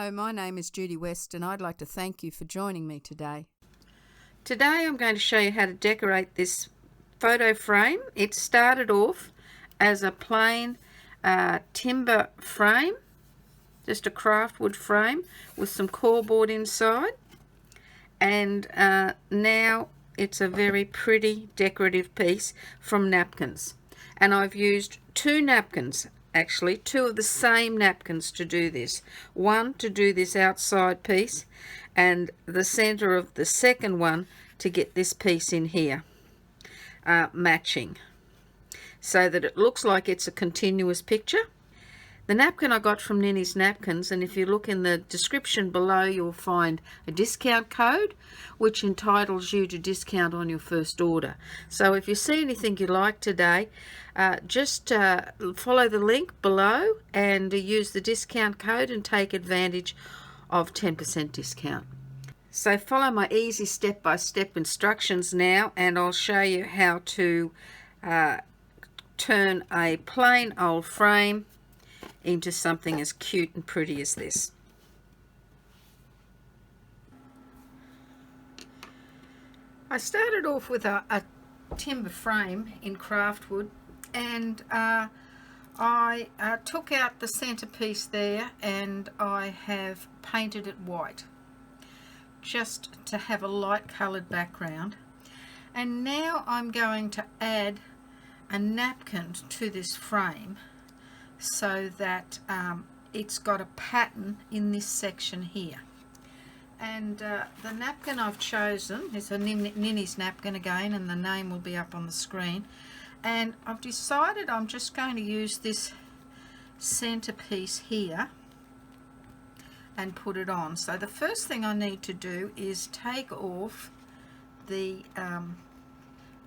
Hello, my name is Judy West and I'd like to thank you for joining me today. Today I'm going to show you how to decorate this photo frame. It started off as a plain timber frame, just a craft wood frame with some cardboard inside, and now it's a very pretty decorative piece from Napkins. And I've used two napkins, actually two of the same napkins to do this. One to do this outside piece and the center of the second one to get this piece in here matching, so that it looks like it's a continuous picture. The napkin I got from NinnysNapkins, and if you look in the description below you'll find a discount code which entitles you to discount on your first order. So if you see anything you like today, just follow the link below and use the discount code and take advantage of 10% discount. So follow my easy step-by-step instructions now, and I'll show you how to turn a plain old frame into something as cute and pretty as this. I started off with a timber frame in craft wood, and I took out the centerpiece there and I have painted it white just to have a light colored background. And now I'm going to add a napkin to this frame so that it's got a pattern in this section here. And the napkin I've chosen is a Ninny's napkin again, and the name will be up on the screen. And I've decided I'm just going to use this centerpiece here and put it on. So the first thing I need to do is take off the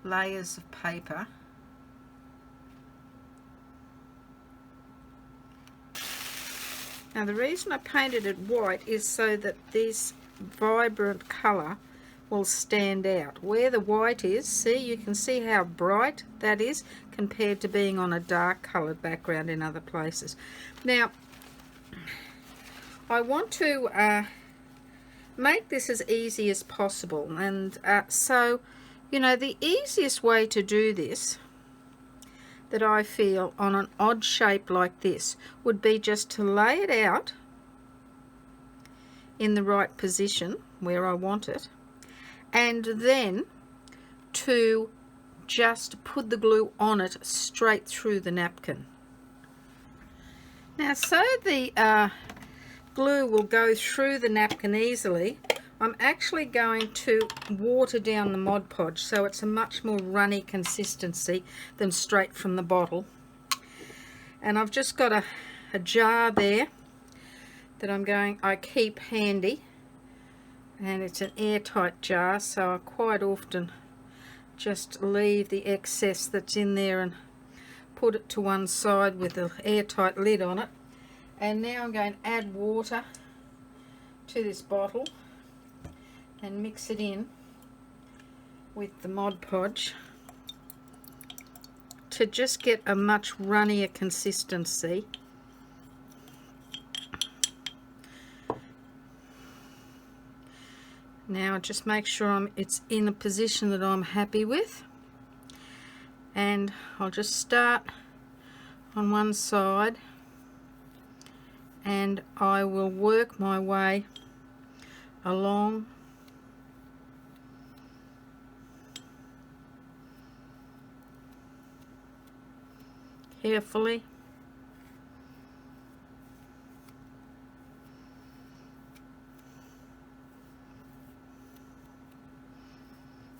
layers of paper. Now the reason I painted it white is so that this vibrant colour will stand out. Where the white is, see, you can see how bright that is compared to being on a dark coloured background in other places. Now I want to make this as easy as possible, and so you know, the easiest way to do this that I feel on an odd shape like this would be just to lay it out in the right position where I want it, and then to just put the glue on it straight through the napkin. Now, so the glue will go through the napkin easily, I'm actually going to water down the Mod Podge so it's a much more runny consistency than straight from the bottle. And I've just got a jar there that I keep handy, and it's an airtight jar, so I quite often just leave the excess that's in there and put it to one side with an airtight lid on it. And now I'm going to add water to this bottle and mix it in with the Mod Podge to just get a much runnier consistency. Now just make sure it's in a position that I'm happy with, and I'll just start on one side and I will work my way along carefully.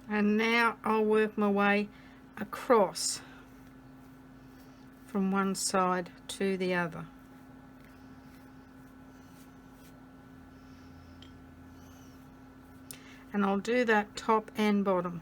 And now I'll work my way across from one side to the other. And I'll do that top and bottom.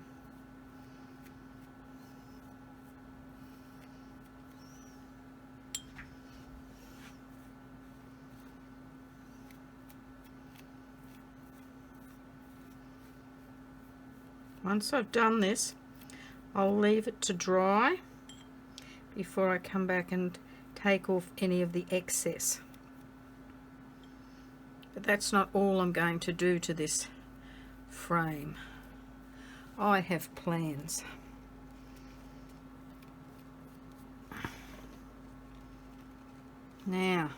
Once I've done this, I'll leave it to dry before I come back and take off any of the excess. But that's not all I'm going to do to this frame. I have plans. Now,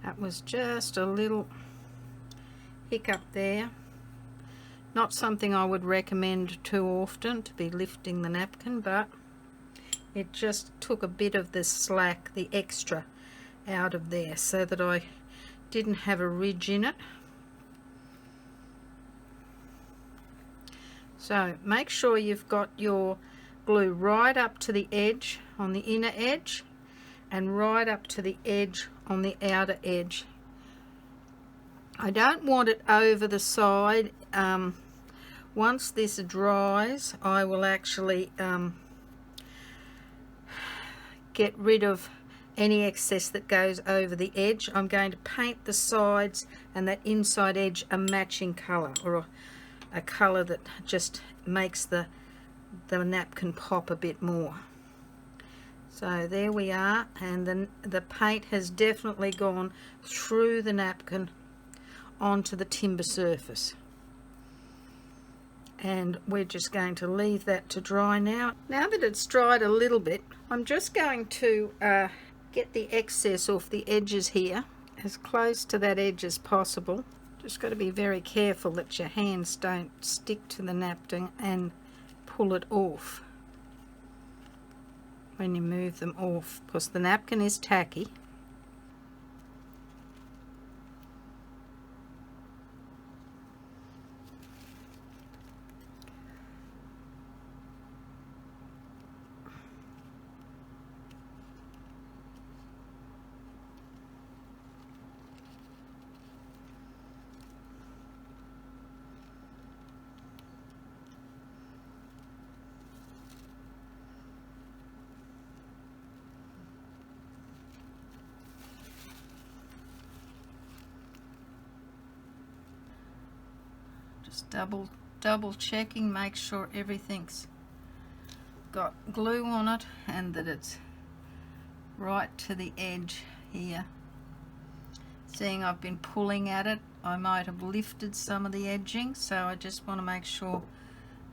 that was just a little hiccup there. Not something I would recommend too often, to be lifting the napkin, but it just took a bit of the slack, the extra, out of there so that I didn't have a ridge in it. So make sure you've got your glue right up to the edge on the inner edge and right up to the edge on the outer edge. I don't want it over the side. Once this dries, I will actually get rid of any excess that goes over the edge. I'm going to paint the sides and that inside edge a matching colour, or a colour that just makes the napkin pop a bit more. So there we are, and the paint has definitely gone through the napkin onto the timber surface. And we're just going to leave that to dry now. Now that it's dried a little bit, I'm just going to get the excess off the edges here, as close to that edge as possible. Just got to be very careful that your hands don't stick to the napkin and pull it off when you move them off, because the napkin is tacky. Just double checking, make sure everything's got glue on it and that it's right to the edge here. Seeing I've been pulling at it, I might have lifted some of the edging, so I just want to make sure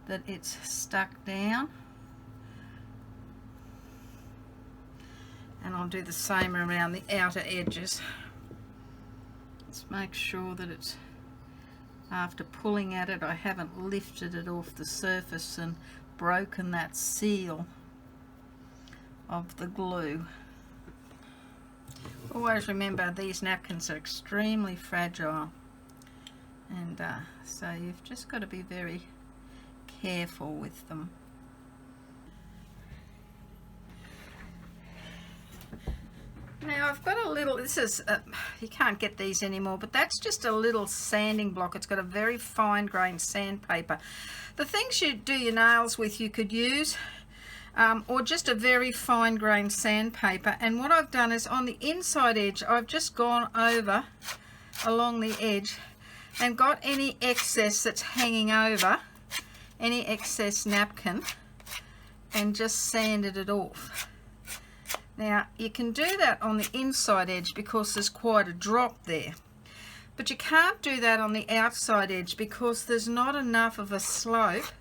that it's stuck down. And I'll do the same around the outer edges. Let's make sure that it's, after pulling at it, I haven't lifted it off the surface and broken that seal of the glue. Always remember, these napkins are extremely fragile, and so you've just got to be very careful with them. Now I've got a little, this is, you can't get these anymore, but that's just a little sanding block. It's got a very fine grained sandpaper. The things you do your nails with you could use, or just a very fine grained sandpaper. And what I've done is on the inside edge, I've just gone over along the edge and got any excess that's hanging over, any excess napkin, and just sanded it off. Now you can do that on the inside edge because there's quite a drop there, but you can't do that on the outside edge because there's not enough of a slope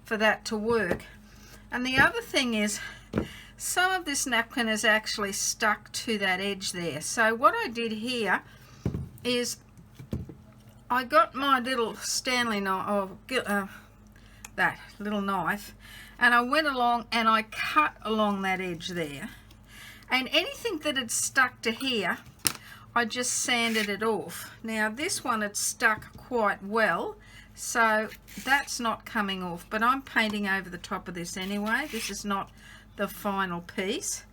for that to work. And the other thing is, some of this napkin is actually stuck to that edge there. So what I did here is I got my little Stanley knife, that little knife, and I went along and I cut along that edge there. And anything that had stuck to here, I just sanded it off. Now this one had stuck quite well, so that's not coming off, but I'm painting over the top of this anyway. This is not the final piece.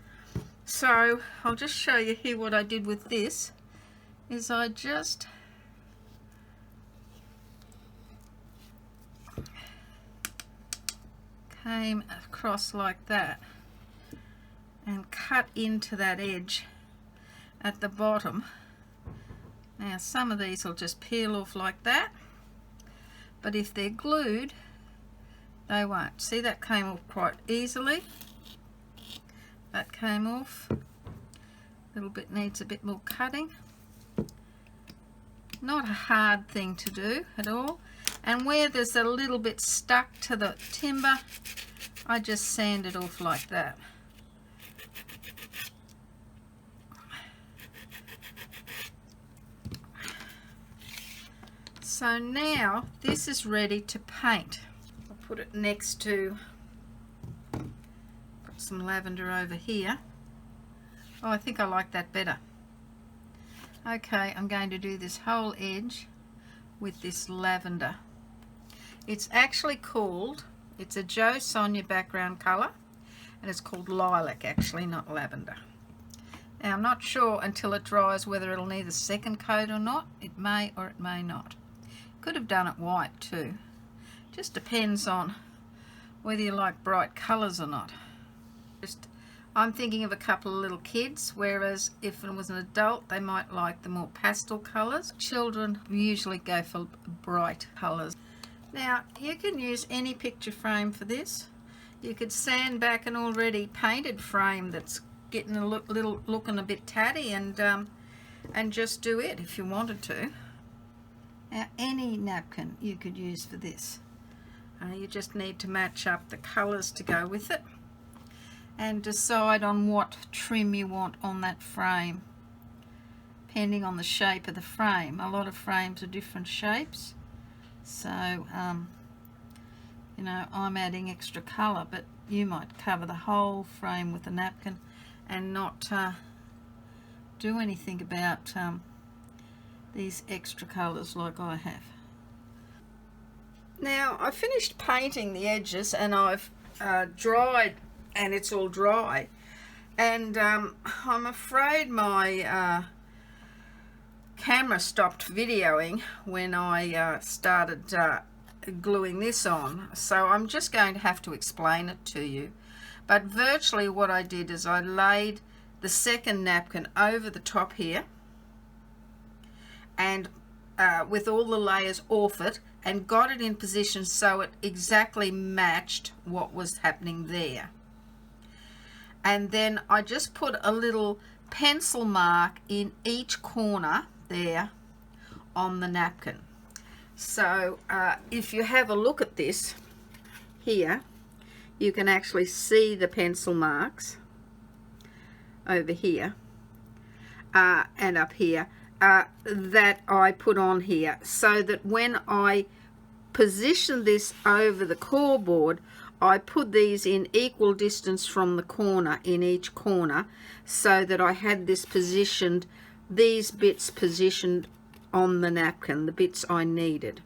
So I'll just show you here what I did with this, is I just came across like that and cut into that edge at the bottom. Now some of these will just peel off like that, but if they're glued, They won't. See, that came off quite easily. That came off. A little bit needs a bit more cutting. Not a hard thing to do at all. And where there's a little bit stuck to the timber, I just sand it off like that. So now this is ready to paint. I'll put it next to, put some lavender over here. Oh, I think I like that better. Okay, I'm going to do this whole edge with this lavender. It's actually called, it's a Joe Sonia background colour, and it's called lilac actually, not lavender. Now I'm not sure until it dries whether it'll need a second coat or not. It may or it may not. Could have done it white too. Just depends on whether you like bright colours or not. I'm thinking of a couple of little kids, whereas if it was an adult they might like the more pastel colours. Children usually go for bright colours. Now you can use any picture frame for this. You could sand back an already painted frame that's getting a looking a bit tatty and just do it if you wanted to. Now any napkin you could use for this. You just need to match up the colours to go with it and decide on what trim you want on that frame, depending on the shape of the frame. A lot of frames are different shapes, so you know, I'm adding extra colour, but you might cover the whole frame with a napkin and not do anything about these extra colours like I have. Now I finished painting the edges and I've dried, and it's all dry, and I'm afraid my camera stopped videoing when I started gluing this on, so I'm just going to have to explain it to you. But virtually what I did is I laid the second napkin over the top here and with all the layers off it, and got it in position so it exactly matched what was happening there. And then I just put a little pencil mark in each corner there on the napkin. So if you have a look at this here, you can actually see the pencil marks over here and up here that I put on here, so that when I position this over the core board, I put these in equal distance from the corner in each corner, so that I had this positioned, these bits positioned on the napkin, the bits I needed.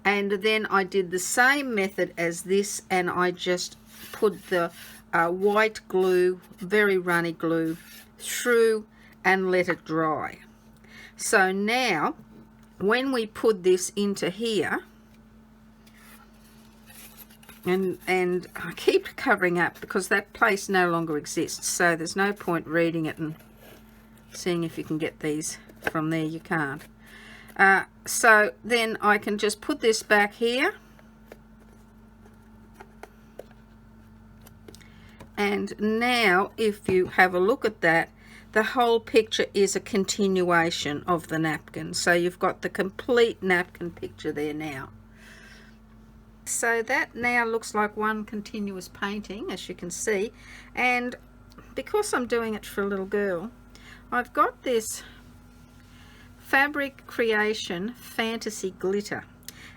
And then I did the same method as this, and I just put the white glue, very runny glue, through and let it dry. So now when we put this into here, and I keep covering up because that place no longer exists, so there's no point reading it and seeing if you can get these from there. You can't. So then I can just put this back here, and now if you have a look at that, the whole picture is a continuation of the napkin, so you've got the complete napkin picture there now. So that now looks like one continuous painting, as you can see, and because I'm doing it for a little girl, I've got this Fabric Creation Fantasy Glitter,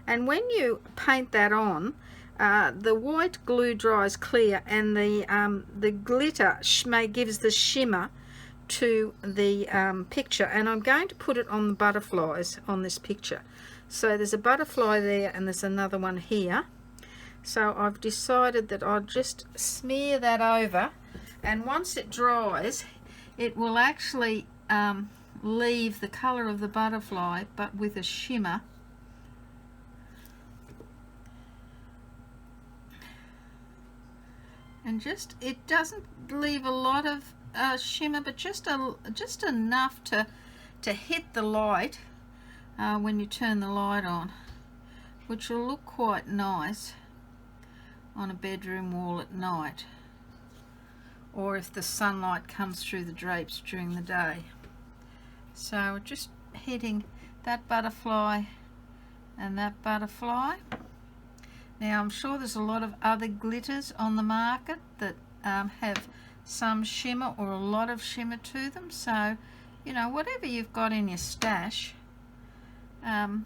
and when you paint that on, the white glue dries clear, and the glitter gives the shimmer to the picture. And I'm going to put it on the butterflies on this picture. So there's a butterfly there and there's another one here. So I've decided that I'll just smear that over, and once it dries it will actually leave the colour of the butterfly but with a shimmer. And just, it doesn't leave a lot of shimmer, but just enough to hit the light when you turn the light on, which will look quite nice. on a bedroom wall at night, or if the sunlight comes through the drapes during the day. So just hitting that butterfly and that butterfly. Now I'm sure there's a lot of other glitters on the market that have some shimmer or a lot of shimmer to them, so you know, whatever you've got in your stash, go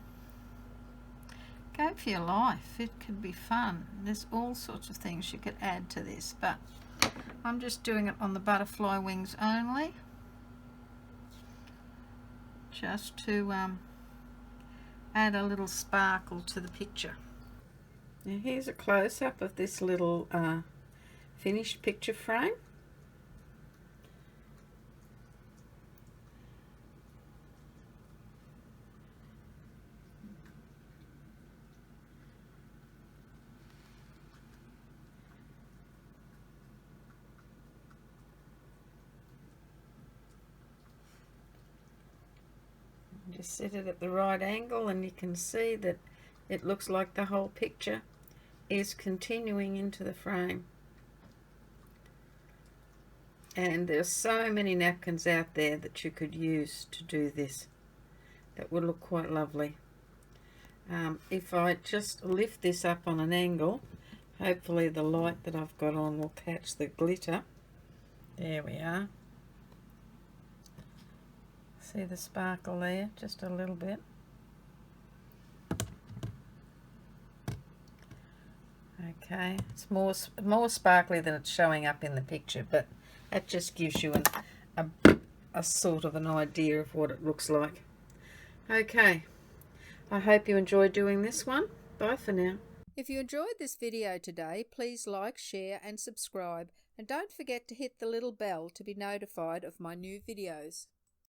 for your life. It could be fun. There's all sorts of things you could add to this, but I'm just doing it on the butterfly wings only, just to add a little sparkle to the picture. Now here's a close-up of this little finished picture frame. Just set it at the right angle and you can see that it looks like the whole picture is continuing into the frame. And there's so many napkins out there that you could use to do this that would look quite lovely. If I just lift this up on an angle, hopefully the light that I've got on will catch the glitter. There we are. See the sparkle there, just a little bit. Okay, it's more sparkly than it's showing up in the picture, but that just gives you a sort of an idea of what it looks like. Okay, I hope you enjoyed doing this one. Bye for now. If you enjoyed this video today, please like, share and subscribe, and don't forget to hit the little bell to be notified of my new videos.